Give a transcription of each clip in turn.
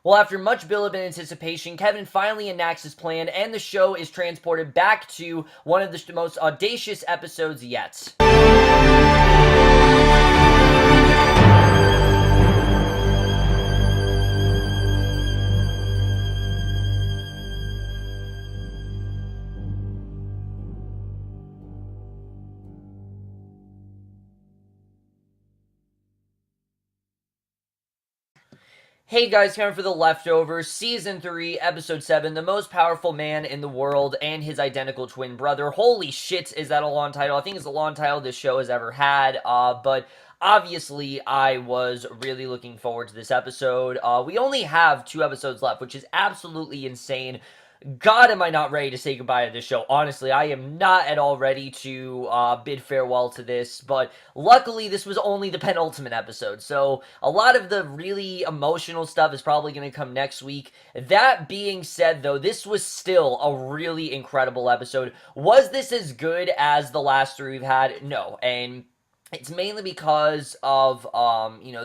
Well, after much build-up and anticipation, Kevin finally enacts his plan, and the show is transported back to one of the most audacious episodes yet. Hey guys, coming for The Leftovers, Season 3, Episode 7, The Most Powerful Man in the World and His Identical Twin Brother. Holy shit, is that a long title? I think it's the long title this show has ever had, but obviously I was really looking forward to this episode. We only have 2 episodes left, which is absolutely insane. God, am I not ready to say goodbye to this show. Honestly, I am not at all ready to bid farewell to this, but luckily this was only the penultimate episode, so a lot of the really emotional stuff is probably going to come next week. That being said, though, this was still a really incredible episode. Was this as good as the last 3 we've had? No, and it's mainly because of,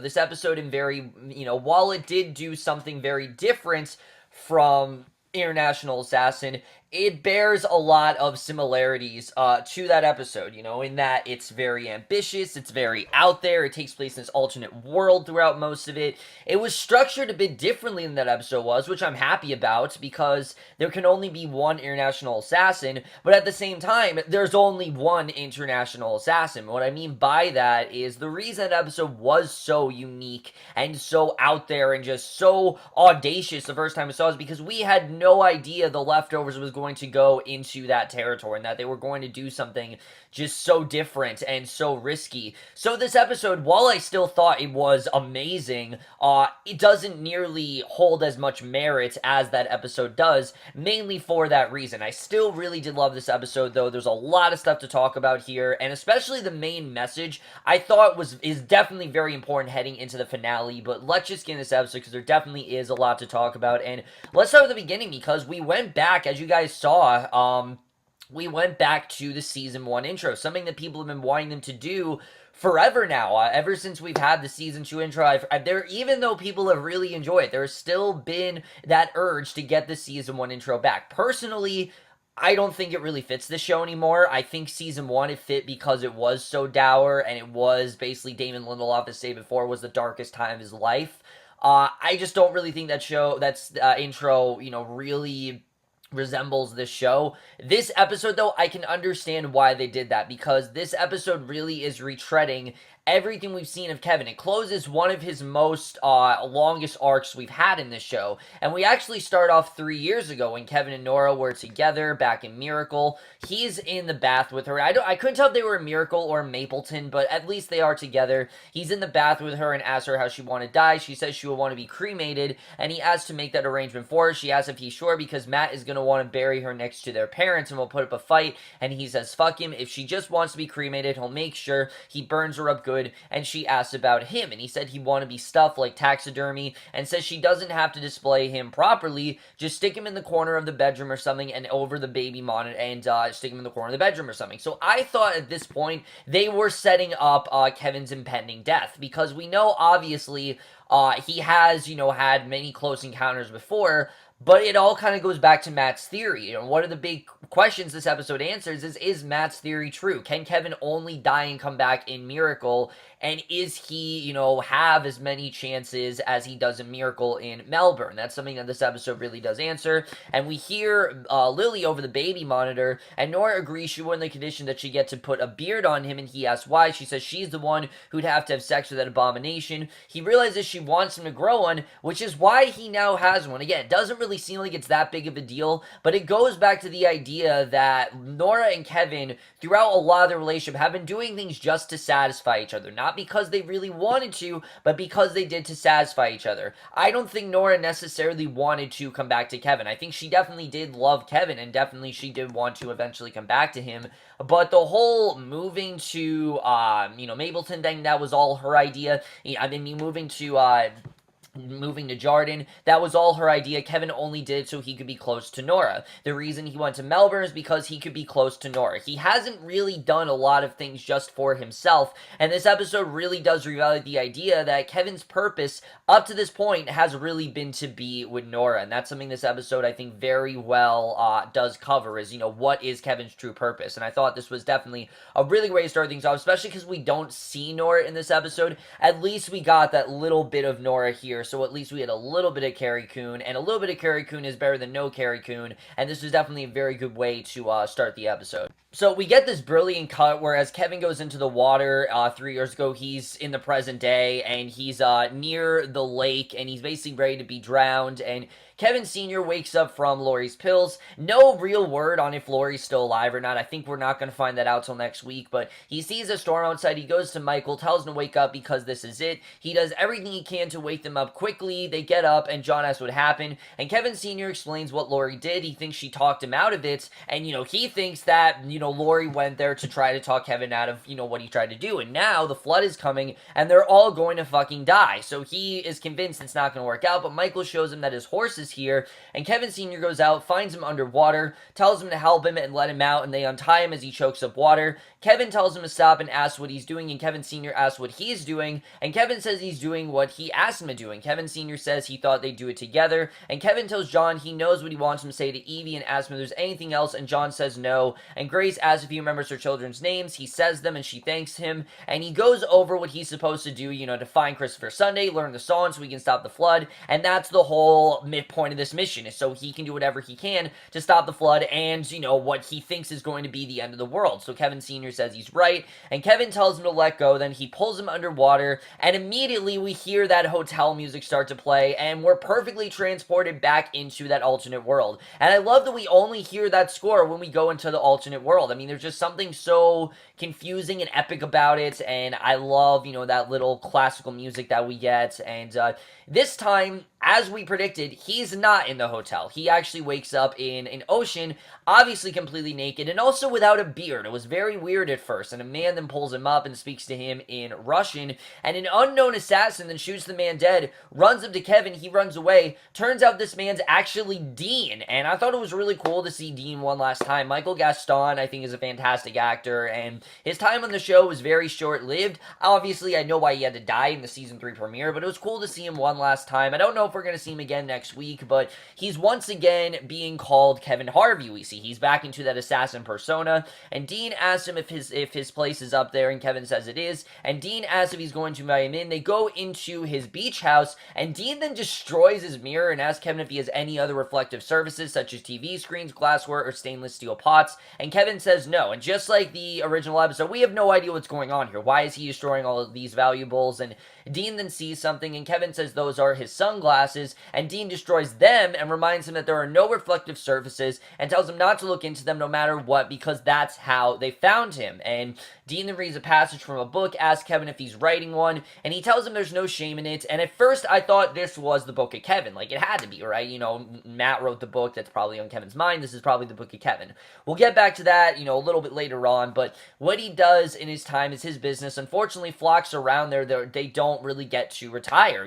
this episode in very, while it did do something very different from International Assassin, it bears a lot of similarities to that episode, in that it's very ambitious, it's very out there, it takes place in this alternate world throughout most of it. It was structured a bit differently than that episode was, which I'm happy about, because there can only be one International Assassin, but at the same time, there's only one International Assassin. What I mean by that is the reason that episode was so unique and so out there and just so audacious the first time we saw it is because we had no idea The Leftovers was going to go into that territory and that they were going to do something just so different and so risky. So this episode, while I still thought it was amazing, it doesn't nearly hold as much merit as that episode does, mainly for that reason. I still really did love this episode, though. There's a lot of stuff to talk about here, and especially the main message, I thought is definitely very important heading into the finale, but let's just get into this episode, because there definitely is a lot to talk about, and let's start at the beginning, because we went back, as you guys saw, we went back to the Season 1 intro, something that people have been wanting them to do forever now, ever since we've had the Season 2 intro. Even though people have really enjoyed it, there's still been that urge to get the Season 1 intro back. Personally, I don't think it really fits the show anymore. I think Season 1 it fit because it was so dour, and it was basically Damon Lindelof, as said before, was the darkest time of his life. I just don't really think that's intro, really resembles this show. This episode, though, I can understand why they did that, because this episode really is retreading everything we've seen of Kevin. It closes one of his most longest arcs we've had in this show, and we actually start off 3 years ago when Kevin and Nora were together back in Miracle. He's in the bath with her. I couldn't tell if they were in Miracle or Mapleton, but at least they are together. He's in the bath with her and asks her how she want to die. She says she will want to be cremated, and he asks to make that arrangement for her. She asks if he's sure, because Matt is going to want to bury her next to their parents and will put up a fight, and he says fuck him. If she just wants to be cremated, he'll make sure he burns her up good. And she asks about him, and he said he'd want to be stuffed like taxidermy, and says she doesn't have to display him properly, just stick him in the corner of the bedroom or something, and over the baby monitor, and stick him in the corner of the bedroom or something. So I thought at this point they were setting up Kevin's impending death, because we know obviously he has, had many close encounters before. But it all kind of goes back to Matt's theory. One of the big questions this episode answers is Matt's theory true? Can Kevin only die and come back in Miracle? And is he, have as many chances as he does in Miracle in Melbourne? That's something that this episode really does answer. And we hear Lily over the baby monitor, and Nora agrees she won the condition that she get to put a beard on him, and he asks why. She says she's the one who'd have to have sex with that abomination. He realizes she wants him to grow one, which is why he now has one. Again, it doesn't really seem like it's that big of a deal, but it goes back to the idea that Nora and Kevin, throughout a lot of their relationship, have been doing things just to satisfy each other. Not because they really wanted to, but because they did to satisfy each other. I don't think Nora necessarily wanted to come back to Kevin. I think she definitely did love Kevin, and definitely she did want to eventually come back to him. But the whole moving to, Mapleton thing, that was all her idea. I mean, moving to, moving to Jordan. That was all her idea. Kevin only did it so he could be close to Nora. The reason he went to Melbourne is because he could be close to Nora. He hasn't really done a lot of things just for himself, and this episode really does revalidate the idea that Kevin's purpose up to this point has really been to be with Nora, and that's something this episode I think very well does cover is, what is Kevin's true purpose, and I thought this was definitely a really great way to start things off, especially because we don't see Nora in this episode. At least we got that little bit of Nora here, so at least we had a little bit of Carrie Coon, and a little bit of Carrie Coon is better than no Carrie Coon, and this was definitely a very good way to start the episode. So we get this brilliant cut where as Kevin goes into the water 3 years ago, he's in the present day, and he's near the lake, and he's basically ready to be drowned, and Kevin Sr. wakes up from Laurie's pills. No real word on if Laurie's still alive or not. I think we're not going to find that out till next week, but he sees a storm outside. He goes to Michael, tells him to wake up because this is it. He does everything he can to wake them up quickly. They get up, and John asks what happened, and Kevin Sr. explains what Laurie did. He thinks she talked him out of it, and, he thinks that, Laurie went there to try to talk Kevin out of, what he tried to do, and now the flood is coming, and they're all going to fucking die. So he is convinced it's not going to work out, but Michael shows him that his horse is here, and Kevin Sr. goes out, finds him underwater, tells him to help him and let him out, and they untie him as he chokes up water. Kevin tells him to stop and asks what he's doing, and Kevin Sr. asks what he's doing, and Kevin says he's doing what he asked him to do, and Kevin Sr. says he thought they'd do it together, and Kevin tells John he knows what he wants him to say to Evie and asks him if there's anything else, and John says no, and Grace asks if he remembers her children's names. He says them, and she thanks him, and he goes over what he's supposed to do, to find Christopher Sunday, learn the song so we can stop the flood, and that's the whole midpoint of this mission, is so he can do whatever he can to stop the flood and, what he thinks is going to be the end of the world. So Kevin Sr. says he's right, and Kevin tells him to let go, then he pulls him underwater, and immediately we hear that hotel music start to play, and we're perfectly transported back into that alternate world. And I love that we only hear that score when we go into the alternate world. I mean, there's just something so confusing and epic about it, and I love, that little classical music that we get, and this time, as we predicted, he's not in the hotel. He actually wakes up in an ocean, obviously completely naked, and also without a beard. It was very weird at first, and a man then pulls him up and speaks to him in Russian, and an unknown assassin then shoots the man dead, runs up to Kevin, he runs away. Turns out this man's actually Dean, and I thought it was really cool to see Dean one last time. Michael Gaston, I think, is a fantastic actor, and his time on the show was very short-lived. Obviously, I know why he had to die in the season 3 premiere, but it was cool to see him one last time. I don't know if we're going to see him again next week, but he's once again being called Kevin Harvey, we see. He's back into that assassin persona, and Dean asks him if his place is up there, and Kevin says it is, and Dean asks if he's going to invite him in. They go into his beach house, and Dean then destroys his mirror and asks Kevin if he has any other reflective surfaces, such as TV screens, glassware, or stainless steel pots, and Kevin says no, and just like the original episode, we have no idea what's going on here. Why is he destroying all of these valuables? And Dean then sees something, and Kevin says those are his sunglasses, and Dean destroys them and reminds him that there are no reflective surfaces and tells him not to look into them no matter what because that's how they found him. And Dean then reads a passage from a book, asks Kevin if he's writing one, and he tells him there's no shame in it, and at first I thought this was the book of Kevin. Like, it had to be, right? Matt wrote the book that's probably on Kevin's mind. This is probably the book of Kevin. We'll get back to that, a little bit later on, but what he does in his time is his business. Unfortunately, flocks around there, they don't really get to retire.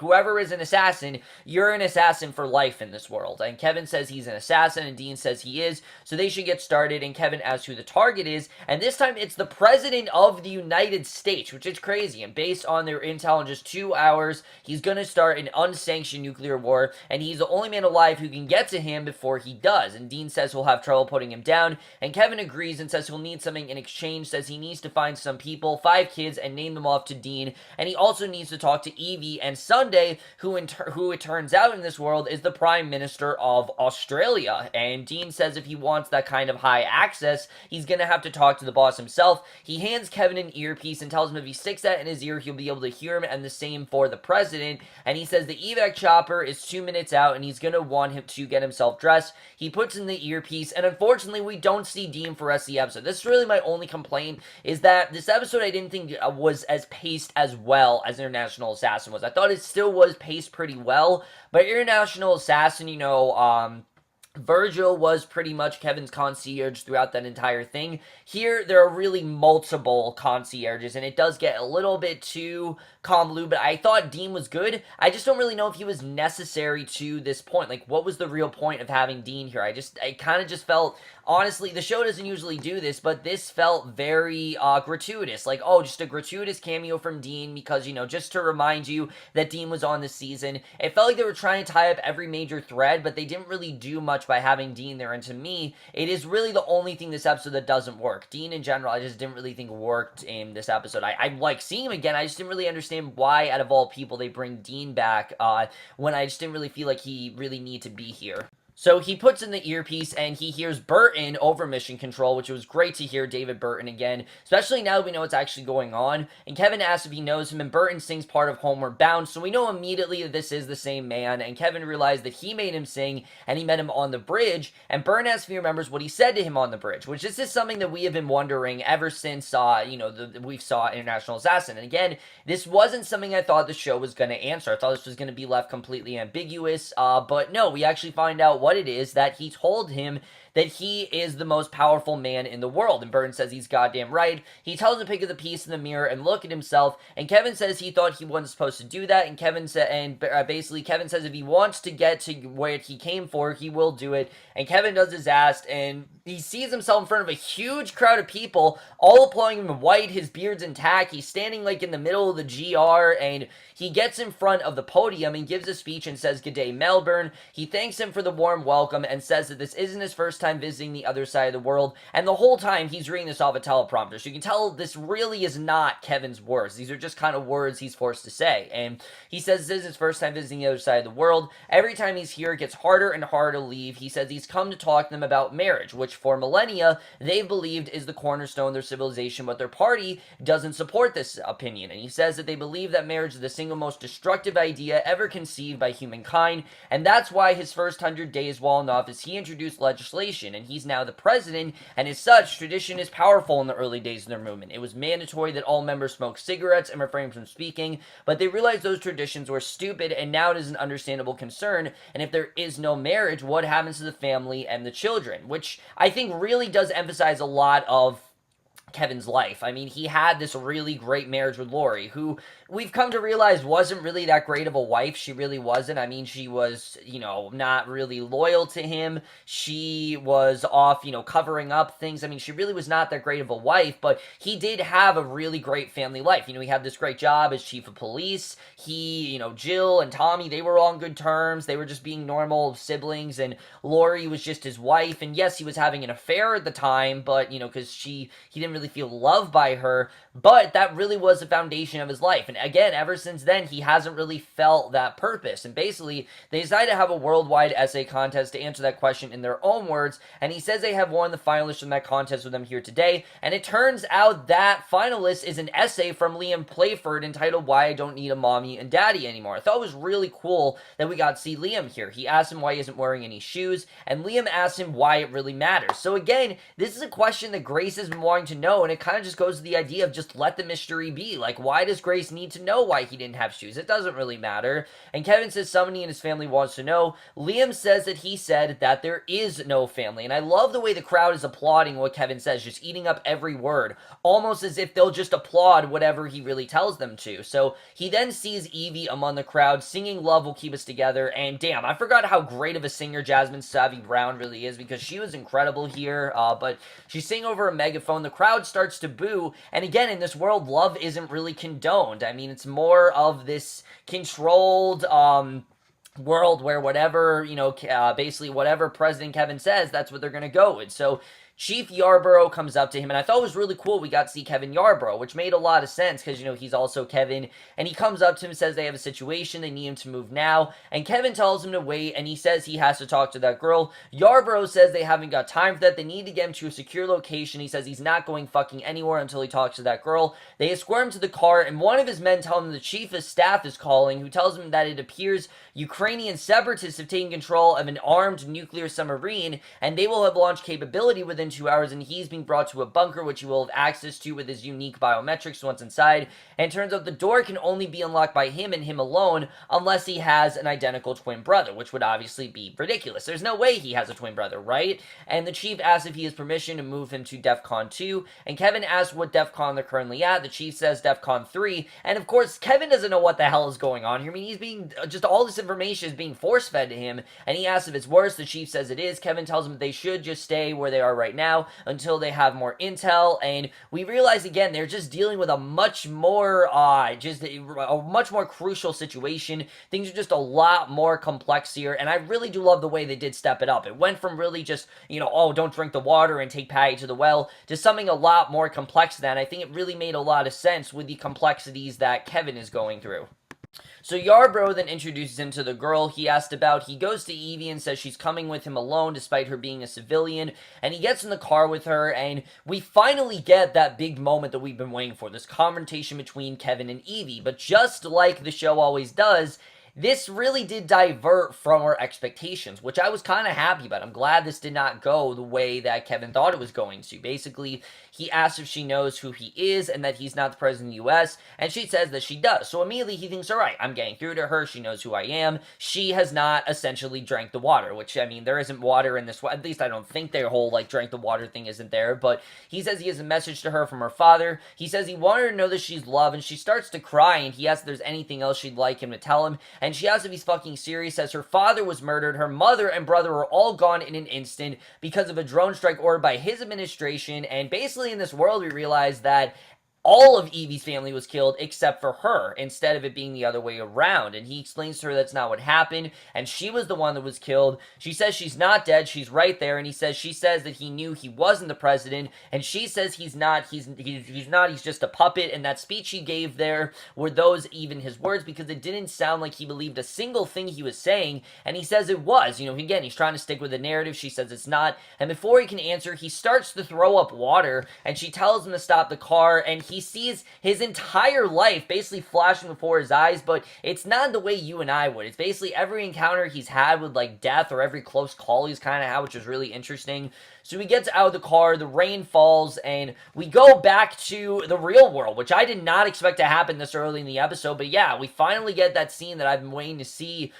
Whoever is an assassin, you're an assassin for life in this world. And Kevin says he's an assassin, and Dean says he is, so they should get started, and Kevin asks who the target is, and this time it's the President of the United States, which is crazy, and based on their intel in just 2 hours, he's gonna start an unsanctioned nuclear war, and he's the only man alive who can get to him before he does, and Dean says he'll have trouble putting him down, and Kevin agrees and says he'll need something in exchange, says he needs to find some people, 5 kids, and name them off to Dean, and he also needs to talk to Evie and Sunday, who it turns out in this world is the Prime Minister of Australia, and Dean says if he wants that kind of high access, he's gonna have to talk to the boss himself. He hands Kevin an earpiece and tells him if he sticks that in his ear, he'll be able to hear him, and the same for the president, and he says the evac chopper is 2 minutes out, and he's gonna want him to get himself dressed. He puts in the earpiece, and unfortunately, we don't see Dean for the rest of the episode. This is really my only complaint, is that this episode I didn't think was as paced as well as International Assassin was. I thought it still was paced pretty well, but International Assassin, Virgil was pretty much Kevin's concierge throughout that entire thing. Here, there are really multiple concierges, and it does get a little bit too convoluted, but I thought Dean was good. I just don't really know if he was necessary to this point. Like, what was the real point of having Dean here? I kind of just felt, honestly, the show doesn't usually do this, but this felt very gratuitous. Like, oh, just a gratuitous cameo from Dean because, just to remind you that Dean was on this season. It felt like they were trying to tie up every major thread, but they didn't really do much by having Dean there, and to me, it is really the only thing this episode that doesn't work. Dean in general, I just didn't really think worked in this episode. I like seeing him again, I just didn't really understand why, out of all people, they bring Dean back, when I just didn't really feel like he really needed to be here. So he puts in the earpiece and he hears Burton over Mission Control, which was great to hear David Burton again, especially now that we know what's actually going on. And Kevin asks if he knows him, and Burton sings part of Homeward Bound, so we know immediately that this is the same man. And Kevin realized that he made him sing and he met him on the bridge. And Burton asks if he remembers what he said to him on the bridge, which is something that we have been wondering ever since, we saw International Assassin. And again, this wasn't something I thought the show was going to answer. I thought this was going to be left completely ambiguous, but no, we actually find out what it is that he told him that he is the most powerful man in the world. And Burton says he's goddamn right. He tells him to pick up the piece in the mirror and look at himself. And Kevin says he thought he wasn't supposed to do that. And Kevin basically Kevin says if he wants to get to where he came for, he will do it. And Kevin does his ass, and he sees himself in front of a huge crowd of people, all applauding him in white. His beard's intact. He's standing like in the middle of the GR, and he gets in front of the podium and gives a speech and says, "Good day, Melbourne." He thanks him for the warm welcome and says that this isn't his first time visiting the other side of the world. And the whole time he's reading this off a teleprompter, so you can tell this really is not Kevin's words. These are just kind of words he's forced to say. And he says this is his first time visiting the other side of the world. Every time he's here, it gets harder and harder to leave. He says he's come to talk to them about marriage, which for millennia they've believed is the cornerstone of their civilization, but their party doesn't support this opinion. And he says that they believe that marriage is the single most destructive idea ever conceived by humankind, and that's why his first 100 days while in office he introduced legislation, and he's now the president, and as such, tradition is powerful in the early days of their movement. It was mandatory that all members smoke cigarettes and refrain from speaking, but they realized those traditions were stupid, and now it is an understandable concern, and if there is no marriage, what happens to the family and the children? Which I think really does emphasize a lot of Kevin's life. I mean, he had this really great marriage with Lori, who we've come to realize wasn't really that great of a wife. She really wasn't. I mean, she was, not really loyal to him. She was off, covering up things. I mean, she really was not that great of a wife, but he did have a really great family life. He had this great job as chief of police. He, Jill and Tommy, they were on good terms. They were just being normal siblings, and Lori was just his wife. And yes, he was having an affair at the time, but, because he didn't really feel loved by her, but that really was the foundation of his life. And again, ever since then, he hasn't really felt that purpose. And basically, they decided to have a worldwide essay contest to answer that question in their own words, and he says they have one of the finalists from that contest with them here today, and it turns out that finalist is an essay from Liam Playford entitled "Why I Don't Need a Mommy and Daddy Anymore." I thought it was really cool that we got to see Liam here. He asked him why he isn't wearing any shoes, and Liam asked him why it really matters. So again, this is a question that Grace has been wanting to know, and it kind of just goes to the idea of just let the mystery be. Like, why does Grace need to know why he didn't have shoes? It doesn't really matter. And Kevin says somebody in his family wants to know. Liam says that he said that there is no family, and I love the way the crowd is applauding what Kevin says, just eating up every word, almost as if they'll just applaud whatever he really tells them to. So he then sees Evie among the crowd singing "Love Will Keep Us Together," and damn, I forgot how great of a singer Jasmine Savvy Brown really is, because she was incredible here, but she's singing over a megaphone. The crowd starts to boo, and again, in this world, love isn't really condoned. I mean, it's more of this controlled, world where whatever, basically whatever President Kevin says, that's what they're going to go with. So Chief Yarborough comes up to him, and I thought it was really cool we got to see Kevin Yarborough, which made a lot of sense, because, he's also Kevin, and he comes up to him and says they have a situation, they need him to move now, and Kevin tells him to wait, and he says he has to talk to that girl. Yarborough says they haven't got time for that, they need to get him to a secure location. He says he's not going fucking anywhere until he talks to that girl. They escort him to the car, and one of his men tells him the chief of staff is calling, who tells him that it appears Ukrainian separatists have taken control of an armed nuclear submarine, and they will have launch capability within within 2 hours, and he's being brought to a bunker, which he will have access to with his unique biometrics once inside. And it turns out the door can only be unlocked by him and him alone, unless he has an identical twin brother, which would obviously be ridiculous. There's no way he has a twin brother, right? And the chief asks if he has permission to move him to DEFCON 2, and Kevin asks what DEFCON they're currently at. The chief says DEFCON 3, and of course, Kevin doesn't know what the hell is going on here. I mean, he's being, just all this information is being force-fed to him, and he asks if it's worse. The chief says it is. Kevin tells him they should just stay where they are right now until they have more intel, and we realize again, they're just dealing with a much more, a much more crucial situation. Things are just a lot more complex here, and I really do love the way they did step it up. It went from really just, oh, don't drink the water and take Patti to the well, to something a lot more complex than. I think it really made a lot of sense with the complexities that Kevin is going through. So Yarbrough then introduces him to the girl he asked about. He goes to Evie and says she's coming with him alone despite her being a civilian, and he gets in the car with her, and we finally get that big moment that we've been waiting for, this confrontation between Kevin and Evie. But just like the show always does, this really did divert from our expectations, which I was kind of happy about. I'm glad this did not go the way that Kevin thought it was going to. Basically, he asks if she knows who he is and that he's not the president of the U.S., and she says that she does. So immediately he thinks, all right, I'm getting through to her. She knows who I am. She has not essentially drank the water, which, I mean, there isn't water in this. At least I don't think their whole, drank the water thing isn't there. But he says he has a message to her from her father. He says he wanted her to know that she's loved, and she starts to cry, and he asks if there's anything else she'd like him to tell him. And she asks if he's fucking serious, says her father was murdered, her mother and brother were all gone in an instant because of a drone strike ordered by his administration, and basically in this world we realize that all of Evie's family was killed except for her, instead of it being the other way around. And he explains to her that's not what happened, and she was the one that was killed. She says she's not dead, she's right there, and she says that he knew he wasn't the president, and she says he's not, he's just a puppet. And that speech he gave there, were those even his words? Because it didn't sound like he believed a single thing he was saying, and he says it was. Again, he's trying to stick with the narrative. She says it's not, and before he can answer, he starts to throw up water, and she tells him to stop the car, and he sees his entire life basically flashing before his eyes, but it's not the way you and I would. It's basically every encounter he's had with, death, or every close call he's kind of had, which is really interesting. So he gets out of the car, the rain falls, and we go back to the real world, which I did not expect to happen this early in the episode. But yeah, we finally get that scene that I've been waiting to see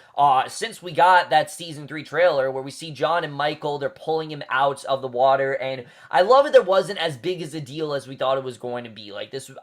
since we got that Season 3 trailer, where we see John and Michael, they're pulling him out of the water, and I love it that it wasn't as big as a deal as we thought it was going to be.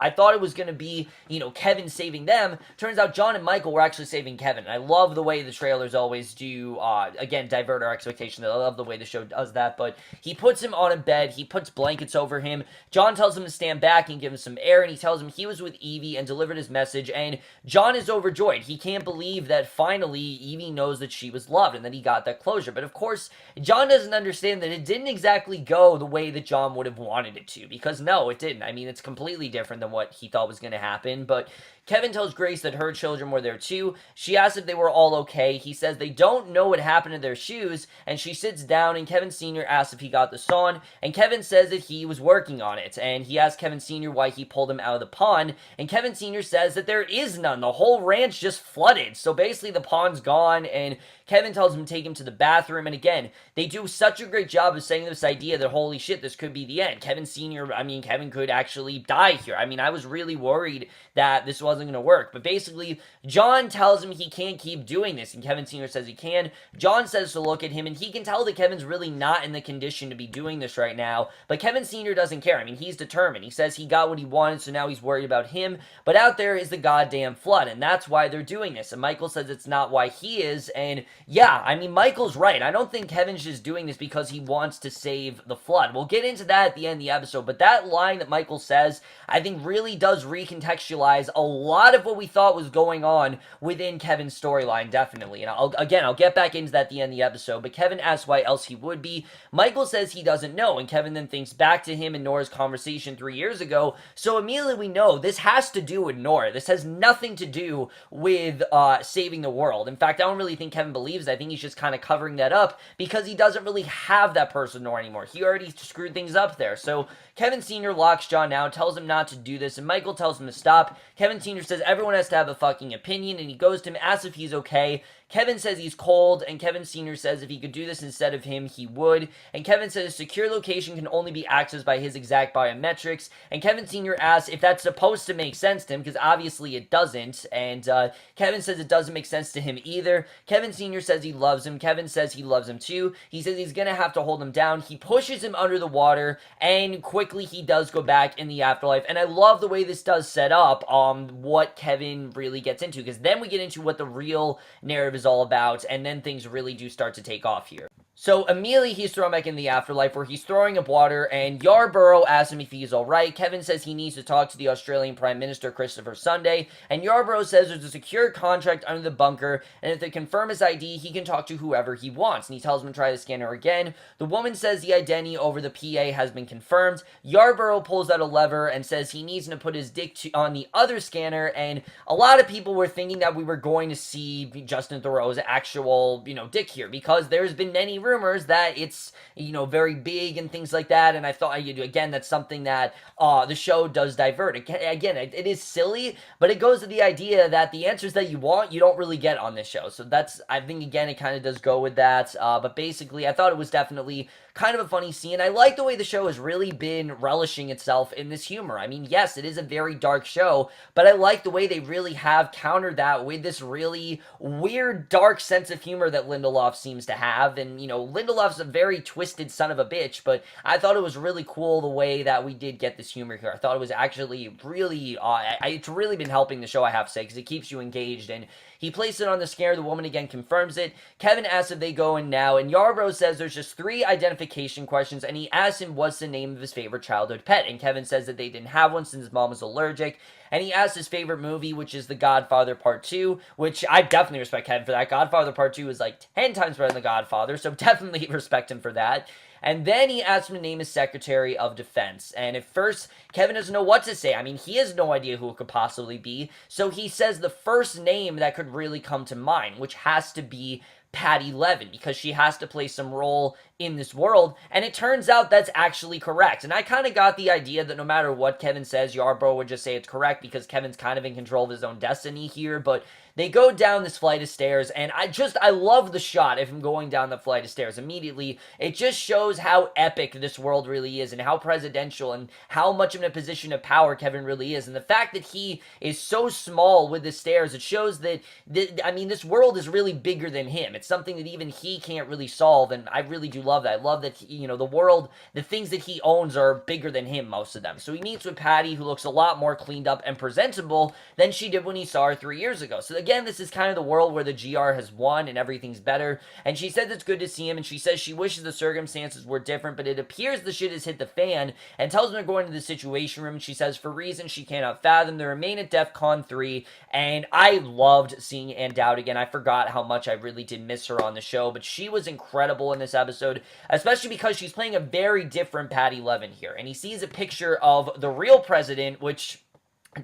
I thought it was going to be, Kevin saving them. Turns out John and Michael were actually saving Kevin. And I love the way the trailers always do, again, divert our expectations. I love the way the show does that, but he puts him on a bed, he puts blankets over him. John tells him to stand back and give him some air, and he tells him he was with Evie and delivered his message, and John is overjoyed. He can't believe that finally Evie knows that she was loved and that he got that closure. But of course, John doesn't understand that it didn't exactly go the way that John would have wanted it to, because no, it didn't. I mean, it's completely different than what he thought was going to happen. But Kevin tells Grace that her children were there too. She asks if they were all okay. He says they don't know what happened to their shoes, and she sits down, and Kevin Sr. asks if he got the sawn, and Kevin says that he was working on it, and he asks Kevin Sr. why he pulled him out of the pond, and Kevin Sr. says that there is none. The whole ranch just flooded, so basically the pond's gone, and Kevin tells him to take him to the bathroom, and again, they do such a great job of saying this idea that, holy shit, this could be the end. Kevin could actually die here. I was really worried that this wasn't going to work, but basically, John tells him he can't keep doing this, and Kevin Sr. says he can. John says to look at him, and he can tell that Kevin's really not in the condition to be doing this right now, but Kevin Sr. doesn't care. He's determined. He says he got what he wanted, so now he's worried about him, but out there is the goddamn flood, and that's why they're doing this, and Michael says it's not why he is, and yeah, Michael's right. I don't think Kevin's just doing this because he wants to save the flood. We'll get into that at the end of the episode, but that line that Michael says, I think really does recontextualize a lot of what we thought was going on within Kevin's storyline, definitely, and I'll get back into that at the end of the episode, but Kevin asks why else he would be. Michael says he doesn't know, and Kevin then thinks back to him and Nora's conversation 3 years ago, so immediately we know this has to do with Nora. This has nothing to do with saving the world. In fact, I don't really think Kevin believes that. I think he's just kind of covering that up because he doesn't really have that person Nora anymore. He already screwed things up there. So Kevin Sr. locks John down, tells him not to do this, and Michael tells him to stop. Kevin Sr. says everyone has to have a fucking opinion, and he goes to him, asks if he's okay. Kevin says he's cold, and Kevin Sr. says if he could do this instead of him, he would. And Kevin says secure location can only be accessed by his exact biometrics. And Kevin Sr. asks if that's supposed to make sense to him, because obviously it doesn't. And Kevin says it doesn't make sense to him either. Kevin Sr. says he loves him. Kevin says he loves him too. He says he's going to have to hold him down. He pushes him under the water, and quickly he does go back in the afterlife. And I love the way this does set up what Kevin really gets into, because then we get into what the real narrative is all about, and then things really do start to take off here. So immediately he's thrown back in the afterlife, where he's throwing up water, and Yarborough asks him if he's alright. Kevin says he needs to talk to the Australian Prime Minister, Christopher Sunday, and Yarborough says there's a secure contract under the bunker, and if they confirm his ID, he can talk to whoever he wants, and he tells him to try the scanner again. The woman says the identity over the PA has been confirmed. Yarborough pulls out a lever and says he needs to put his dick on the other scanner, and a lot of people were thinking that we were going to see Justin Theroux's actual, dick here, because there's been many rumors that it's, very big and things like that, and I thought, again, that's something that the show does divert. Again, it is silly, but it goes to the idea that the answers that you want, you don't really get on this show, so that's, I think, again, it kind of does go with that, but basically, I thought it was definitely kind of a funny scene. I like the way the show has really been relishing itself in this humor. I mean, yes, it is a very dark show, but I like the way they really have countered that with this really weird, dark sense of humor that Lindelof seems to have, and, Lindelof's a very twisted son of a bitch, but I thought it was really cool the way that we did get this humor here. I thought it was actually really, it's really been helping the show, I have to say, because it keeps you engaged, and he placed it on the scanner. The woman again confirms it. Kevin asks if they go in now, and Yarborough says there's just 3 identification questions, and he asks him what's the name of his favorite childhood pet, and Kevin says that they didn't have one since his mom was allergic, and he asks his favorite movie, which is The Godfather Part 2, which I definitely respect Kevin for that. Godfather Part 2 is like 10 times better than The Godfather, so definitely respect him for that. And then he asks him to name his Secretary of Defense. And at first, Kevin doesn't know what to say. I mean, he has no idea who it could possibly be. So he says the first name that could really come to mind, which has to be Patti Levin, because she has to play some role in this world, and it turns out that's actually correct. And I kind of got the idea that no matter what Kevin says, Yarborough would just say it's correct, because Kevin's kind of in control of his own destiny here, but they go down this flight of stairs, and I love the shot of him going down the flight of stairs immediately. It just shows how epic this world really is, and how presidential, and how much of a position of power Kevin really is, and the fact that he is so small with the stairs, it shows that, this world is really bigger than him. It's something that even he can't really solve, and I really do love that. I love that, the world, the things that he owns are bigger than him, most of them. So he meets with Patti, who looks a lot more cleaned up and presentable than she did when he saw her 3 years ago. So again, this is kind of the world where the GR has won and everything's better, and she says it's good to see him, and she says she wishes the circumstances were different, but it appears the shit has hit the fan, and tells him they're going to the Situation Room. She says for reasons she cannot fathom, they remain at DEF CON 3, and I loved seeing Ann Dowd again. I forgot how much I really did miss her on the show, but she was incredible in this episode, especially because she's playing a very different Patti Levin here, and he sees a picture of the real president, which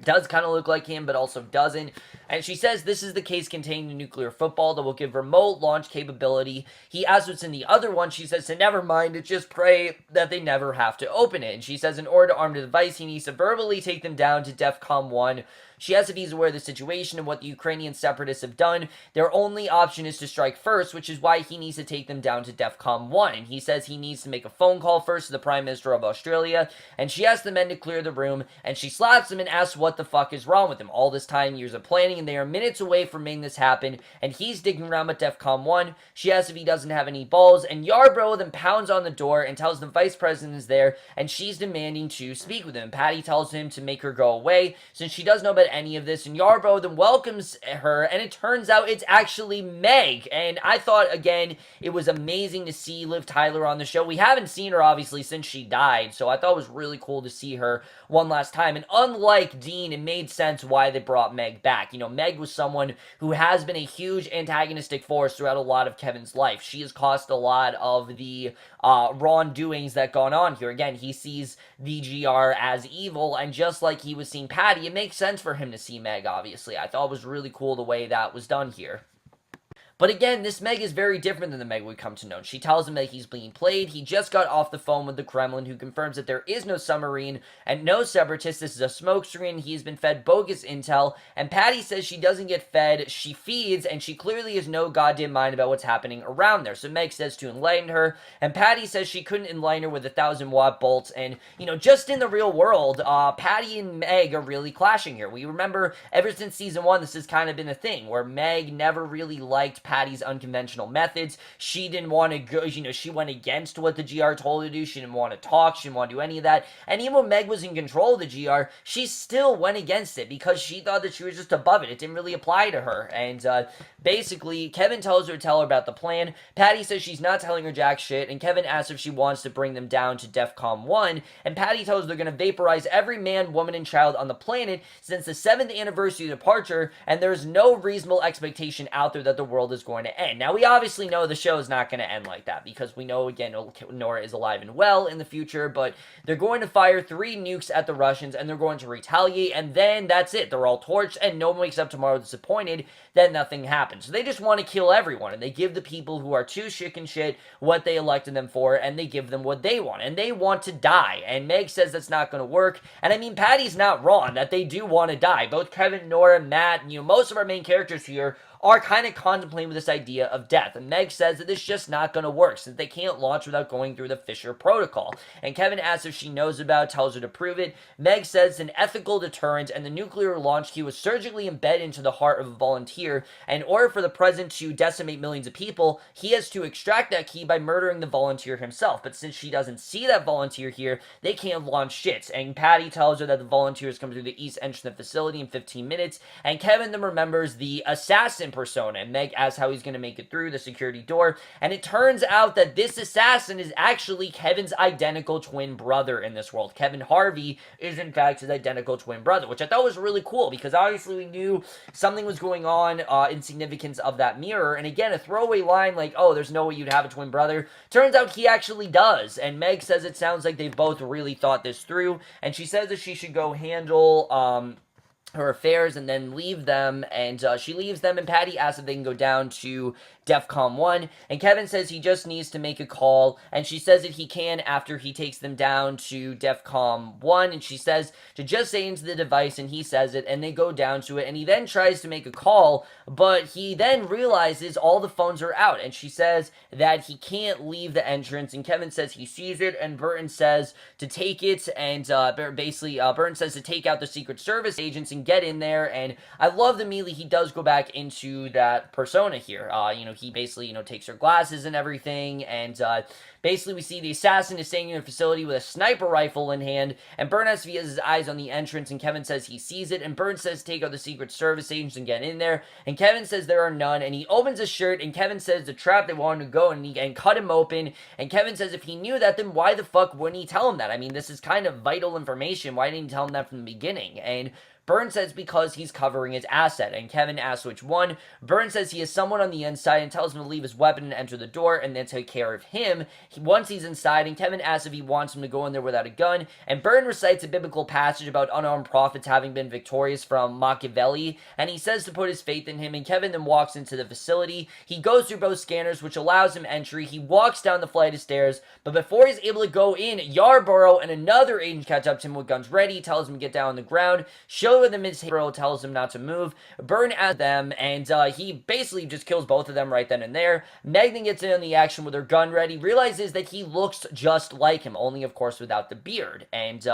does kind of look like him, but also doesn't. And she says this is the case containing a nuclear football that will give remote launch capability. He asks what's in the other one. She says to never mind it, just pray that they never have to open it. And she says in order to arm the device, he needs to verbally take them down to DEFCON 1. She asks if he's aware of the situation and what the Ukrainian separatists have done. Their only option is to strike first, which is why he needs to take them down to DEFCON 1. And he says he needs to make a phone call first to the Prime Minister of Australia. And she asks the men to clear the room. And she slaps him and asks what the fuck is wrong with him. All this time, years of planning, and they are minutes away from making this happen. And he's digging around at DEFCON 1. She asks if he doesn't have any balls. And Yarborough then pounds on the door and tells the Vice President is there. And she's demanding to speak with him. Patti tells him to make her go away, since she doesn't know about any of this. And Yarborough then welcomes her, and it turns out it's actually Meg. And I thought, again, it was amazing to see Liv Tyler on the show. We haven't seen her, obviously, since she died, so I thought it was really cool to see her one last time. And unlike Dean, it made sense why they brought Meg back. Meg was someone who has been a huge antagonistic force throughout a lot of Kevin's life. She has caused a lot of the wrongdoings that gone on here. Again, he sees the GR as evil, and just like he was seeing Patti, it makes sense for him to see Meg, obviously. I thought it was really cool the way that was done here. But again, this Meg is very different than the Meg we come to know. She tells him that he's being played. He just got off the phone with the Kremlin, who confirms that there is no submarine and no separatists. This is a smokescreen. He's been fed bogus intel. And Patti says she doesn't get fed, she feeds, and she clearly has no goddamn mind about what's happening around there. So Meg says to enlighten her, and Patti says she couldn't enlighten her with 1,000-watt bolts. And, just in the real world, Patti and Meg are really clashing here. We remember ever since season 1, this has kind of been a thing where Meg never really liked Patti's unconventional methods. She didn't want to go, she went against what the GR told her to do. She didn't want to talk. She didn't want to do any of that. And even when Meg was in control of the GR, she still went against it because she thought that she was just above it. It didn't really apply to her. And basically, Kevin tells her to tell her about the plan. Patti says she's not telling her jack shit, and Kevin asks if she wants to bring them down to DEFCON 1, and Patti tells her they're going to vaporize every man, woman, and child on the planet since the 7th anniversary of departure, and there's no reasonable expectation out there that the world is going to end. Now, we obviously know the show is not going to end like that, because we know, again, Nora is alive and well in the future, but they're going to fire 3 nukes at the Russians, and they're going to retaliate, and then that's it. They're all torched, and no one wakes up tomorrow disappointed, then nothing happens. So they just want to kill everyone, and they give the people who are too chicken shit what they elected them for, and they give them what they want, and they want to die, and Meg says that's not going to work, and I mean, Patti's not wrong, that they do want to die. Both Kevin, Nora, Matt, most of our main characters here are kind of contemplating with this idea of death. And Meg says that it's just not going to work since they can't launch without going through the Fisher Protocol. And Kevin asks if she knows about it, tells her to prove it. Meg says an ethical deterrent and the nuclear launch key was surgically embedded into the heart of a volunteer. And in order for the president to decimate millions of people, he has to extract that key by murdering the volunteer himself. But since she doesn't see that volunteer here, they can't launch shit. And Patti tells her that the volunteers come through the east entrance of the facility in 15 minutes. And Kevin then remembers the assassin persona, and Meg asks how he's going to make it through the security door, and it turns out that this assassin is actually Kevin's identical twin brother in this world. Kevin Harvey is in fact his identical twin brother, which I thought was really cool, because obviously we knew something was going on in significance of that mirror, and again, a throwaway line like, oh, there's no way you'd have a twin brother, turns out he actually does, and Meg says it sounds like they've both really thought this through, and she says that she should go handle, her affairs and then leave them, and she leaves them, and Patti asks if they can go down to DEFCON 1, and Kevin says he just needs to make a call, and she says that he can after he takes them down to DEFCON 1, and she says to just say into the device, and he says it, and they go down to it, and he then tries to make a call, but he then realizes all the phones are out, and she says that he can't leave the entrance, and Kevin says he sees it, and Burton says to take it, and Burton says to take out the Secret Service agents and get in there, and I love that immediately he does go back into that persona here. He basically, takes her glasses and everything, and basically we see the assassin is staying in a facility with a sniper rifle in hand, and Burton asks if he has his eyes on the entrance, and Kevin says he sees it, and Burton says take out the Secret Service agents and get in there, and Kevin says there are none, and he opens his shirt, and Kevin says the trap they want him to go and cut him open, and Kevin says if he knew that, then why the fuck wouldn't he tell him that? I mean, this is kind of vital information. Why didn't he tell him that from the beginning? And Burn says because he's covering his asset, and Kevin asks which one. Burn says he has someone on the inside and tells him to leave his weapon and enter the door and then take care of him once he's inside, and Kevin asks if he wants him to go in there without a gun, and Burn recites a biblical passage about unarmed prophets having been victorious from Machiavelli, and he says to put his faith in him, and Kevin then walks into the facility. He goes through both scanners, which allows him entry. He walks down the flight of stairs, but before he's able to go in, Yarborough and another agent catch up to him with guns ready. He tells him to get down on the ground, show them his hero, tells him not to move. Burn at them, and he basically just kills both of them right then and there. Meg then gets in on the action with her gun ready, realizes that he looks just like him, only of course without the beard, and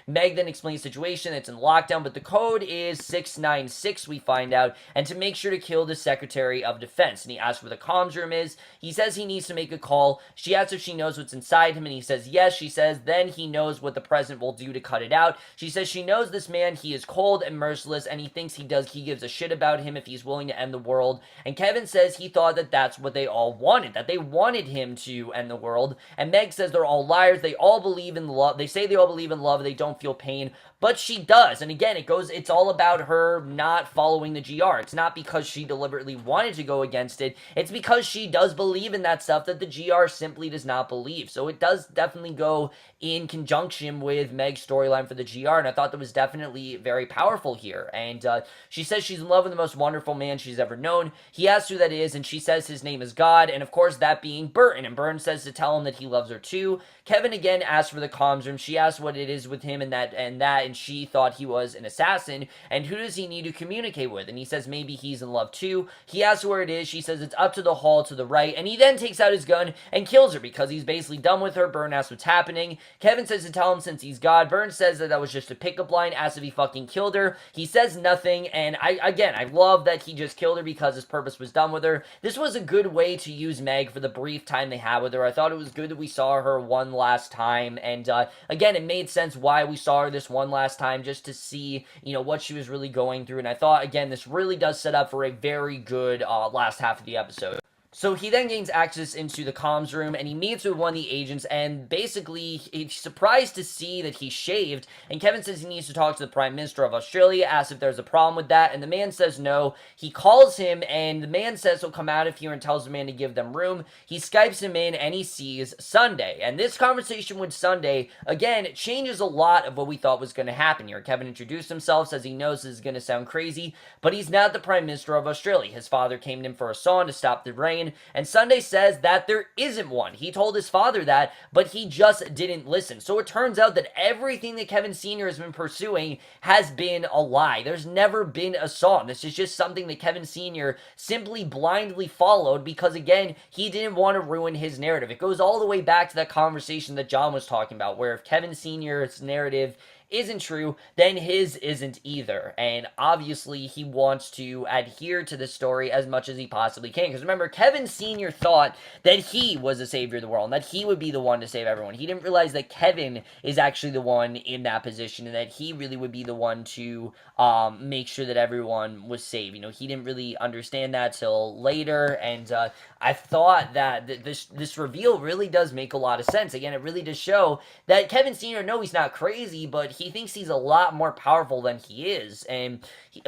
Meg then explains the situation. It's in lockdown, but the code is 696, we find out, and to make sure to kill the Secretary of Defense, and he asks where the comms room is. He says he needs to make a call. She asks if she knows what's inside him, and he says yes. She says then he knows what the president will do to cut it out. She says she knows this man, he is cold and merciless, and he thinks he gives a shit about him if he's willing to end the world, and Kevin says he thought that that's what they all wanted, that they wanted him to end the world, and Meg says they're all liars, they all believe in love, they say they all believe in love, they don't feel pain, but she does, and again, it's all about her not following the GR. It's not because she deliberately wanted to go against it, it's because she does believe in that stuff that the GR simply does not believe, so it does definitely go in conjunction with Meg's storyline for the GR, and I thought that was definitely very powerful. powerful here. And she says she's in love with the most wonderful man she's ever known. He asks who that is, and she says his name is God, and of course that being Burton. And Burton says to tell him that he loves her too. Kevin again asks for the comms room. She asks what it is with him and she thought he was an assassin. And who does he need to communicate with? And he says maybe he's in love too. He asks where it is. She says it's up to the hall to the right. And he then takes out his gun and kills her because he's basically done with her. Burton asks what's happening. Kevin says to tell him since he's God. Burton says that was just a pickup line. Asks if he fucking killed her. He says nothing. And I love that he just killed her because his purpose was done with her. This was a good way to use Meg for the brief time they had with her. I thought it was good that we saw her one last time. And again, it made sense why we saw her this one last time, just to see, what she was really going through. And I thought, again, this really does set up for a very good last half of the episode. So he then gains access into the comms room, and he meets with one of the agents, and basically he's surprised to see that he's shaved, and Kevin says he needs to talk to the Prime Minister of Australia, asks if there's a problem with that, and the man says no. He calls him, and the man says he'll come out of here and tells the man to give them room. He Skypes him in, and he sees Sunday, and this conversation with Sunday, again, changes a lot of what we thought was going to happen here. Kevin introduced himself, says he knows this is going to sound crazy, but he's not the Prime Minister of Australia. His father came to him for a song to stop the rain, and Sunday says that there isn't one. He told his father that, but he just didn't listen. So it turns out that everything that Kevin Sr. has been pursuing has been a lie. There's never been a song. This is just something that Kevin Sr. simply blindly followed because, again, he didn't want to ruin his narrative. It goes all the way back to that conversation that John was talking about, where if Kevin Sr.'s narrative isn't true, then his isn't either. And obviously, he wants to adhere to the story as much as he possibly can. Because remember, Kevin Sr. thought that he was the savior of the world, and that he would be the one to save everyone. He didn't realize that Kevin is actually the one in that position, and that he really would be the one to make sure that everyone was saved. He didn't really understand that till later, and I thought that this reveal really does make a lot of sense. Again, it really does show that Kevin Sr., no, he's not crazy, but he thinks he's a lot more powerful than he is. And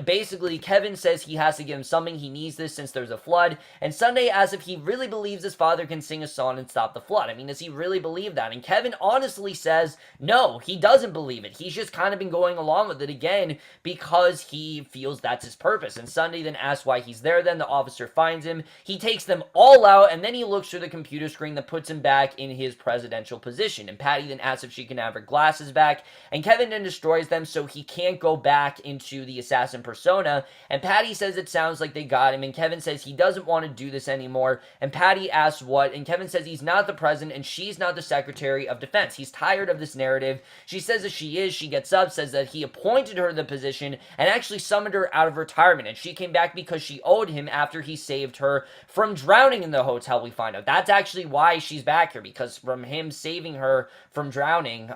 basically, Kevin says he has to give him something. He needs this since there's a flood. And Sunday asks if he really believes his father can sing a song and stop the flood. I mean, does he really believe that? And Kevin honestly says, no, he doesn't believe it. He's just kind of been going along with it again because he feels that's his purpose. And Sunday then asks why he's there. Then the officer finds him. He takes them all out, and then he looks through the computer screen that puts him back in his presidential position. And Patti then asks if she can have her glasses back, and Kevin then destroys them so he can't go back into the assassin persona. And Patti says it sounds like they got him, and Kevin says he doesn't want to do this anymore. And Patti asks what, and Kevin says he's not the president and she's not the Secretary of Defense. He's tired of this narrative. She says that she is. She gets up, says that he appointed her the position and actually summoned her out of retirement, and she came back because she owed him after he saved her from drowning in the hotel. We find out that's actually why she's back here, because from him saving her from drowning,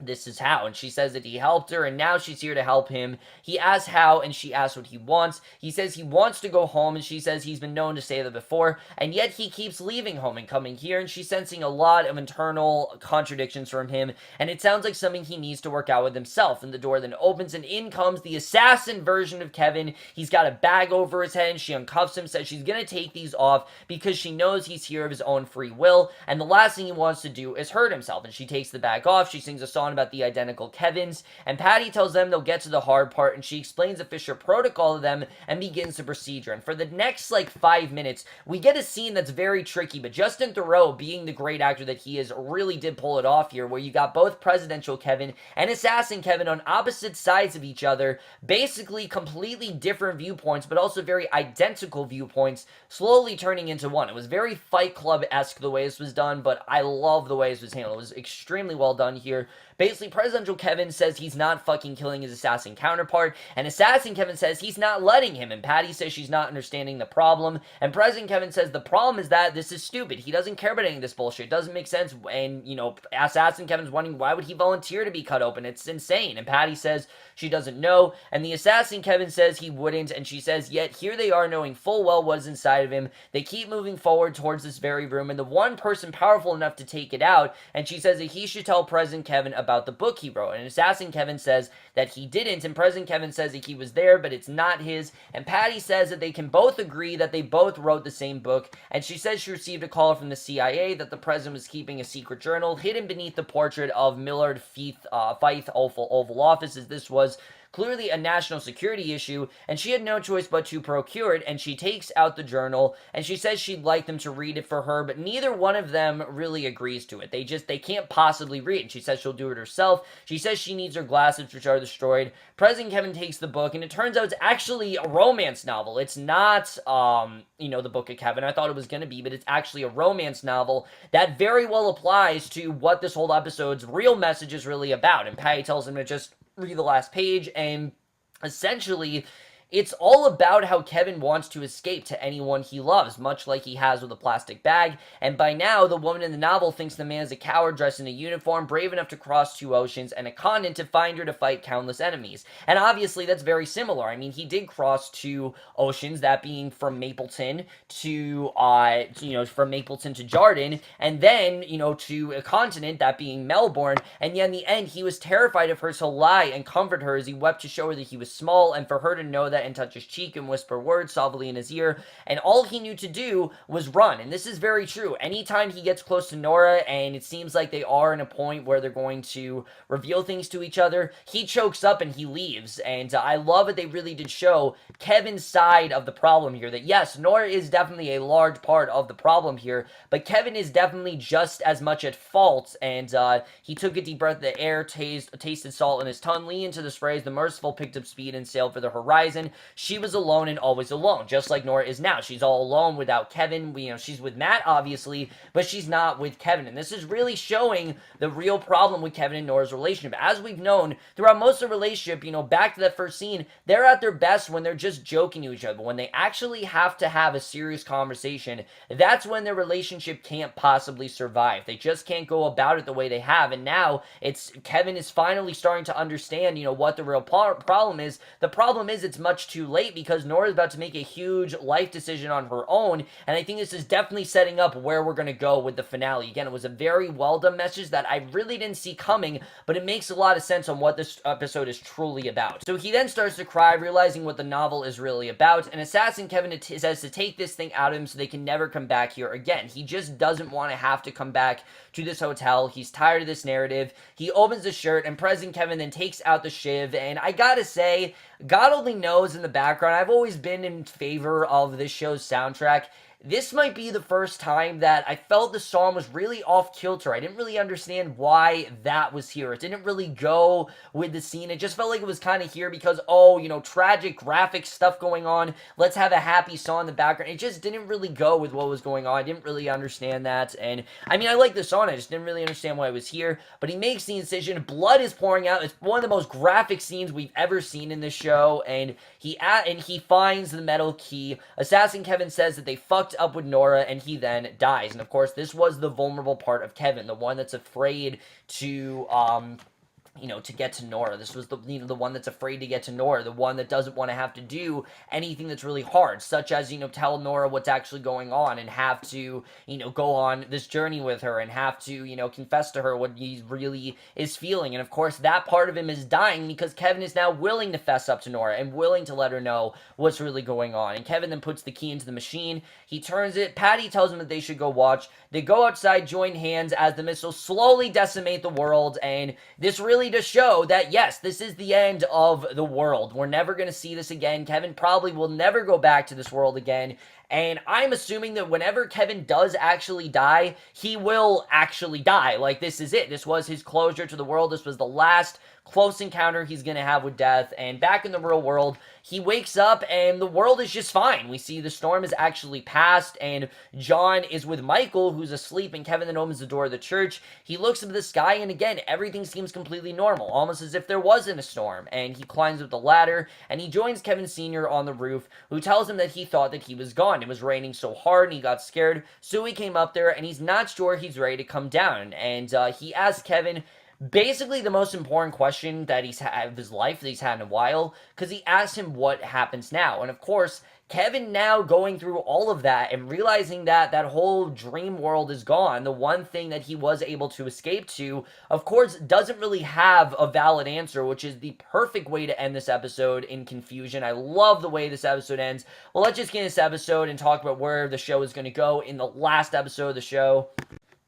this is how. And she says that he helped her, and now she's here to help him. He asks how, and she asks what he wants. He says he wants to go home, and she says he's been known to say that before, and yet he keeps leaving home and coming here, and she's sensing a lot of internal contradictions from him, and it sounds like something he needs to work out with himself. And the door then opens, and in comes the assassin version of Kevin. He's got a bag over his head, and she uncuffs him, says she's gonna take these off because she knows he's here of his own free will, and the last thing he wants to do is hurt himself. And she takes the bag off. She sings a song about the identical Kevins, and Patti tells them they'll get to the hard part, and she explains the Fisher protocol to them and begins the procedure. And for the next 5 minutes, we get a scene that's very tricky, but Justin Theroux, being the great actor that he is, really did pull it off here, where you got both presidential Kevin and assassin Kevin on opposite sides of each other, basically completely different viewpoints, but also very identical viewpoints, slowly turning into one. It was very Fight Club-esque the way this was done, but I love the way this was handled. It was extremely well done here. Basically, presidential Kevin says he's not fucking killing his assassin counterpart, and assassin Kevin says he's not letting him, and Patti says she's not understanding the problem, and President Kevin says the problem is that this is stupid. He doesn't care about any of this bullshit. It doesn't make sense, and, assassin Kevin's wondering why would he volunteer to be cut open? It's insane, and Patti says she doesn't know, and the assassin Kevin says he wouldn't, and she says, yet here they are knowing full well what is inside of him. They keep moving forward towards this very room, and the one person powerful enough to take it out, and she says that he should tell President Kevin about the book he wrote, and assassin Kevin says that he didn't, and President Kevin says that he was there, but it's not his, and Patti says that they can both agree that they both wrote the same book, and she says she received a call from the CIA that the president was keeping a secret journal hidden beneath the portrait of Millard Fife Oval Office, as this was clearly a national security issue, and she had no choice but to procure it, and she takes out the journal, and she says she'd like them to read it for her, but neither one of them really agrees to it. They can't possibly read it, and she says she'll do it herself. She says she needs her glasses, which are destroyed. President Kevin takes the book, and it turns out it's actually a romance novel. It's not, the Book of Kevin. I thought it was going to be, but it's actually a romance novel that very well applies to what this whole episode's real message is really about. And Patti tells him to just read the last page, and essentially it's all about how Kevin wants to escape to anyone he loves, much like he has with a plastic bag, and by now, the woman in the novel thinks the man is a coward dressed in a uniform, brave enough to cross 2 oceans and a continent to find her to fight countless enemies. And obviously, that's very similar. I mean, he did cross 2 oceans, that being from Mapleton to, from Mapleton to Jarden, and then, to a continent, that being Melbourne, and yet in the end, he was terrified of her to lie and comfort her as he wept to show her that he was small, and for her to know that and touch his cheek and whisper words softly in his ear, and all he knew to do was run. And this is very true. Anytime he gets close to Nora, and it seems like they are in a point where they're going to reveal things to each other, he chokes up and he leaves. And I love that they really did show Kevin's side of the problem here, that yes, Nora is definitely a large part of the problem here, but Kevin is definitely just as much at fault. And he took a deep breath of the air, tasted salt in his tongue, leaned into the sprays, the Merciful picked up speed and sailed for the horizon. She was alone and always alone, just like Nora is now. She's all alone without Kevin. She's with Matt, obviously, but she's not with Kevin. And this is really showing the real problem with Kevin and Nora's relationship. As we've known throughout most of the relationship, back to that first scene, they're at their best when they're just joking to each other. But when they actually have to have a serious conversation, that's when their relationship can't possibly survive. They just can't go about it the way they have. And now Kevin is finally starting to understand, what the real problem is. The problem is it's much too late because Nora's about to make a huge life decision on her own, and I think this is definitely setting up where we're going to go with the finale. Again, it was a very well done message that I really didn't see coming, but it makes a lot of sense on what this episode is truly about. So he then starts to cry, realizing what the novel is really about, and Assassin Kevin says to take this thing out of him so they can never come back here again. He just doesn't want to have to come back to this hotel. He's tired of this narrative. He opens the shirt, and President Kevin then takes out the shiv, and I gotta say, God only knows in the background, I've always been in favor of this show's soundtrack. This might be the first time that I felt the song was really off kilter. I didn't really understand why that was here. It didn't really go with the scene. It just felt like it was kind of here because, tragic, graphic stuff going on. Let's have a happy song in the background. It just didn't really go with what was going on. I didn't really understand that. And, I like the song. I just didn't really understand why it was here. But he makes the incision. Blood is pouring out. It's one of the most graphic scenes we've ever seen in this show. And he finds the metal key. Assassin Kevin says that they fucked up with Nora, and he then dies. And of course, this was the vulnerable part of Kevin, the one that's afraid to to get to Nora. This was the one that's afraid to get to Nora, the one that doesn't want to have to do anything that's really hard, such as, tell Nora what's actually going on and have to, go on this journey with her and have to, confess to her what he really is feeling. And of course, that part of him is dying because Kevin is now willing to fess up to Nora and willing to let her know what's really going on. And Kevin then puts the key into the machine. He turns it. Patti tells him that they should go watch. They go outside, join hands as the missiles slowly decimate the world, and this really does show that, yes, this is the end of the world. We're never going to see this again. Kevin probably will never go back to this world again, and I'm assuming that whenever Kevin does actually die, he will actually die. Like, this is it. This was his closure to the world. This was the last close encounter he's going to have with death, and back in the real world, he wakes up, and the world is just fine. We see the storm is actually passed, and John is with Michael, who's asleep, and Kevin then opens the door of the church. He looks up at the sky, and again, everything seems completely normal, almost as if there wasn't a storm, and he climbs up the ladder, and he joins Kevin Sr. on the roof, who tells him that he thought that he was gone. It was raining so hard, and he got scared, so he came up there, and he's not sure he's ready to come down, and he asks Kevin basically the most important question that he's had of his life that he's had in a while, because he asks him what happens now. And of course, Kevin now going through all of that and realizing that that whole dream world is gone, the one thing that he was able to escape to, of course, doesn't really have a valid answer, which is the perfect way to end this episode in confusion. I love the way this episode ends. Well, let's just get in this episode and talk about where the show is going to go in the last episode of the show.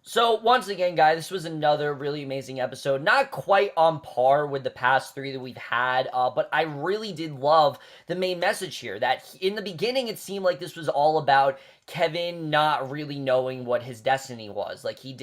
So, once again, guys, this was another really amazing episode. Not quite on par with the past three that we've had, but I really did love the main message here. That in the beginning, it seemed like this was all about Kevin not really knowing what his destiny was. Like, he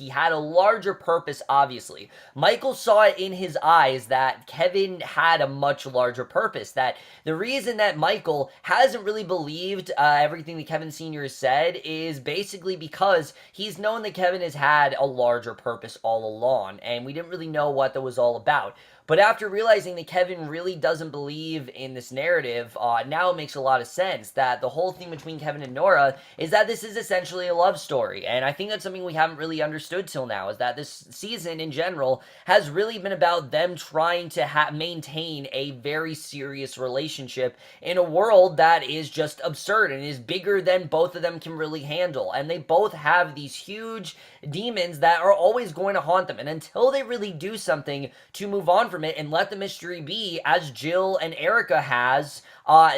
had a larger purpose, obviously. Michael saw it in his eyes that Kevin had a much larger purpose. That the reason that Michael hasn't really believed everything that Kevin Sr. has said is basically because he's known that Kevin has had a larger purpose all along, and we didn't really know what that was all about. But after realizing that Kevin really doesn't believe in this narrative, now it makes a lot of sense that the whole thing between Kevin and Nora is that this is essentially a love story. And I think that's something we haven't really understood till now, is that this season in general has really been about them trying to maintain a very serious relationship in a world that is just absurd and is bigger than both of them can really handle. And they both have these huge demons that are always going to haunt them. And until they really do something to move on from it and let the mystery be, as Jill and Erica has,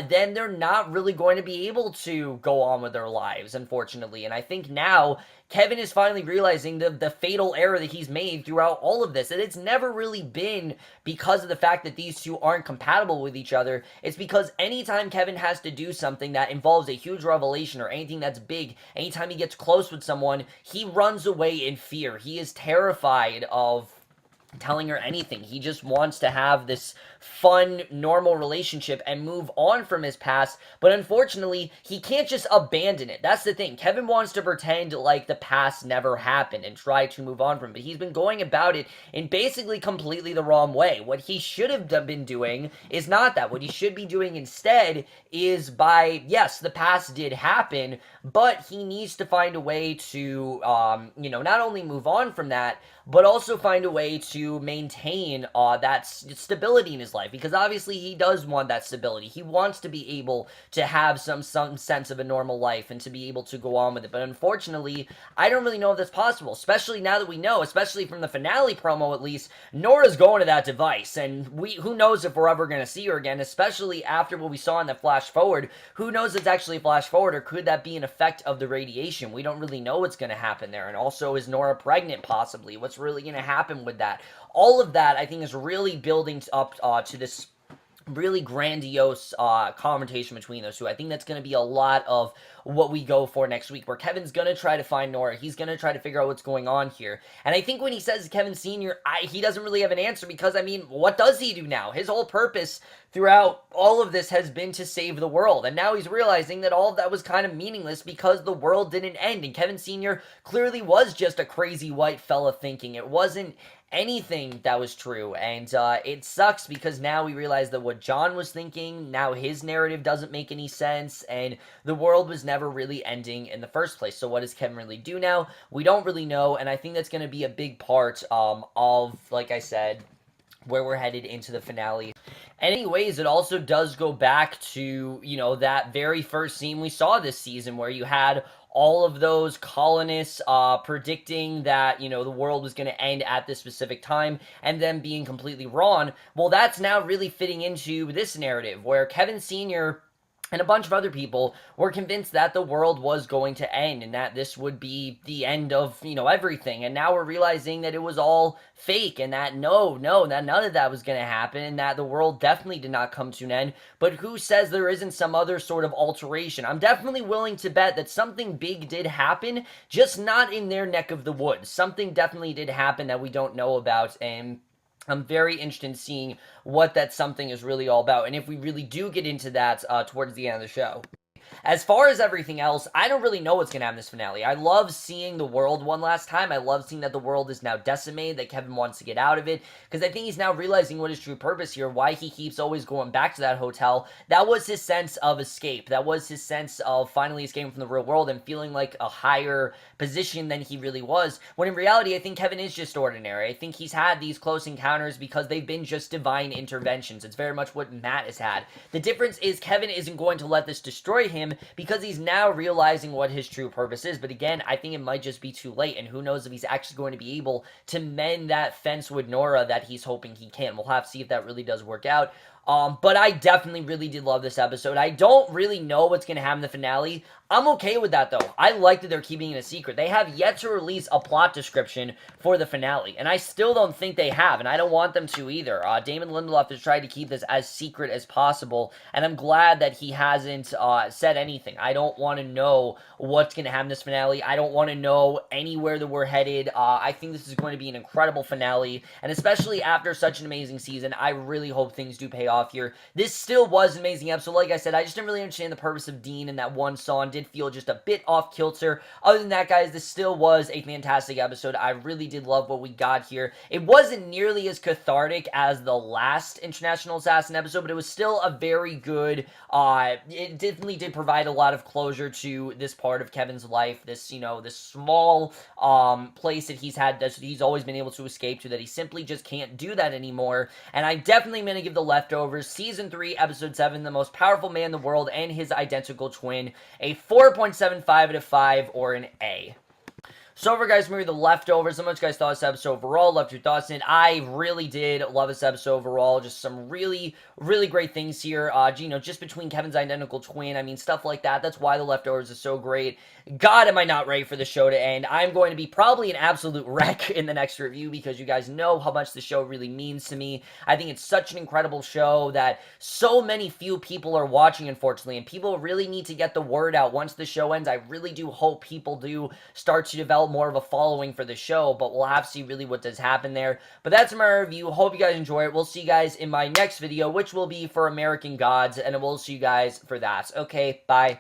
then they're not really going to be able to go on with their lives, unfortunately. And I think now Kevin is finally realizing the fatal error that he's made throughout all of this, that it's never really been because of the fact that these two aren't compatible with each other. It's because anytime Kevin has to do something that involves a huge revelation or anything that's big, anytime he gets close with someone, he runs away in fear. He is terrified of telling her anything. He just wants to have this fun, normal relationship and move on from his past, but unfortunately, he can't just abandon it. That's the thing. Kevin wants to pretend like the past never happened and try to move on from it, but he's been going about it in basically completely the wrong way. What he should have been doing is not that. What he should be doing instead is yes, the past did happen, but he needs to find a way to, not only move on from that, but also find a way to maintain that stability in his life, because obviously he does want that stability. He wants to be able to have some sense of a normal life and to be able to go on with it, but unfortunately, I don't really know if that's possible, especially now that we know, especially from the finale promo at least, Nora's going to that device, and who knows if we're ever going to see her again, especially after what we saw in the flash forward. Who knows if it's actually a flash forward, or could that be an effect of the radiation? We don't really know what's going to happen there, and also, is Nora pregnant possibly? What's really going to happen with that? All of that, I think, is really building up to this really grandiose confrontation between those two. I think that's going to be a lot of what we go for next week, where Kevin's going to try to find Nora. He's going to try to figure out what's going on here. And I think when he says Kevin Sr., he doesn't really have an answer, because, I mean, what does he do now? His whole purpose throughout all of this has been to save the world. And now he's realizing that all of that was kind of meaningless because the world didn't end. And Kevin Sr. clearly was just a crazy white fella thinking. It wasn't anything that was true, and it sucks because now we realize that what John was thinking, now his narrative doesn't make any sense, and the world was never really ending in the first place. So what does Kevin really do now? We don't really know, and I think that's going to be a big part of, like I said, where we're headed into the finale. And anyways, it also does go back to, that very first scene we saw this season, where you had all of those colonists predicting that, the world was going to end at this specific time, and them being completely wrong. Well, that's now really fitting into this narrative, where Kevin Sr. and a bunch of other people were convinced that the world was going to end and that this would be the end of, everything. And now we're realizing that it was all fake, and that that none of that was going to happen, and that the world definitely did not come to an end. But who says there isn't some other sort of alteration? I'm definitely willing to bet that something big did happen, just not in their neck of the woods. Something definitely did happen that we don't know about, and I'm very interested in seeing what that something is really all about, and if we really do get into that towards the end of the show. As far as everything else, I don't really know what's going to happen in this finale. I love seeing the world one last time. I love seeing that the world is now decimated, that Kevin wants to get out of it, because I think he's now realizing what his true purpose here, why he keeps always going back to that hotel. That was his sense of escape. That was his sense of finally escaping from the real world and feeling like a higher position than he really was, when in reality, I think Kevin is just ordinary. I think he's had these close encounters because they've been just divine interventions. It's very much what Matt has had. The difference is Kevin isn't going to let this destroy him, because he's now realizing what his true purpose is. But again, I think it might just be too late, and who knows if he's actually going to be able to mend that fence with Nora that he's hoping he can. We'll have to see if that really does work out. But I definitely really did love this episode. I don't really know what's going to happen in the finale. I'm okay with that, though. I like that they're keeping it a secret. They have yet to release a plot description for the finale, and I still don't think they have, and I don't want them to either. Damon Lindelof has tried to keep this as secret as possible, and I'm glad that he hasn't said anything. I don't want to know what's going to happen in this finale. I don't want to know anywhere that we're headed. I think this is going to be an incredible finale, and especially after such an amazing season, I really hope things do pay off here. This still was an amazing episode. Like I said, I just didn't really understand the purpose of Dean and that one song. Did feel just a bit off kilter. Other than that, guys, this still was a fantastic episode. I really did love what we got here. It wasn't nearly as cathartic as the last International Assassin episode, but it was still a very good, it definitely did provide a lot of closure to this part of Kevin's life, this, this small, place that he's always been able to escape to, that he simply just can't do that anymore. And I definitely am going to give The Leftovers, Season 3, Episode 7, The Most Powerful Man in the World and His Identical Twin, a 4.75 out of 5, or an A. So over, guys, movie The Leftovers. How much you guys thought this episode overall? Left your thoughts in it. I really did love this episode overall. Just some really, really great things here. Just between Kevin's identical twin. I mean, stuff like that. That's why The Leftovers is so great. God, am I not ready for the show to end. I'm going to be probably an absolute wreck in the next review because you guys know how much the show really means to me. I think it's such an incredible show that so few people are watching, unfortunately, and people really need to get the word out once the show ends. I really do hope people do start to develop more of a following for the show, but we'll have to see really what does happen there. But that's my review. Hope you guys enjoy it. We'll see you guys in my next video, which will be for American Gods, and we'll see you guys for that. Okay, bye.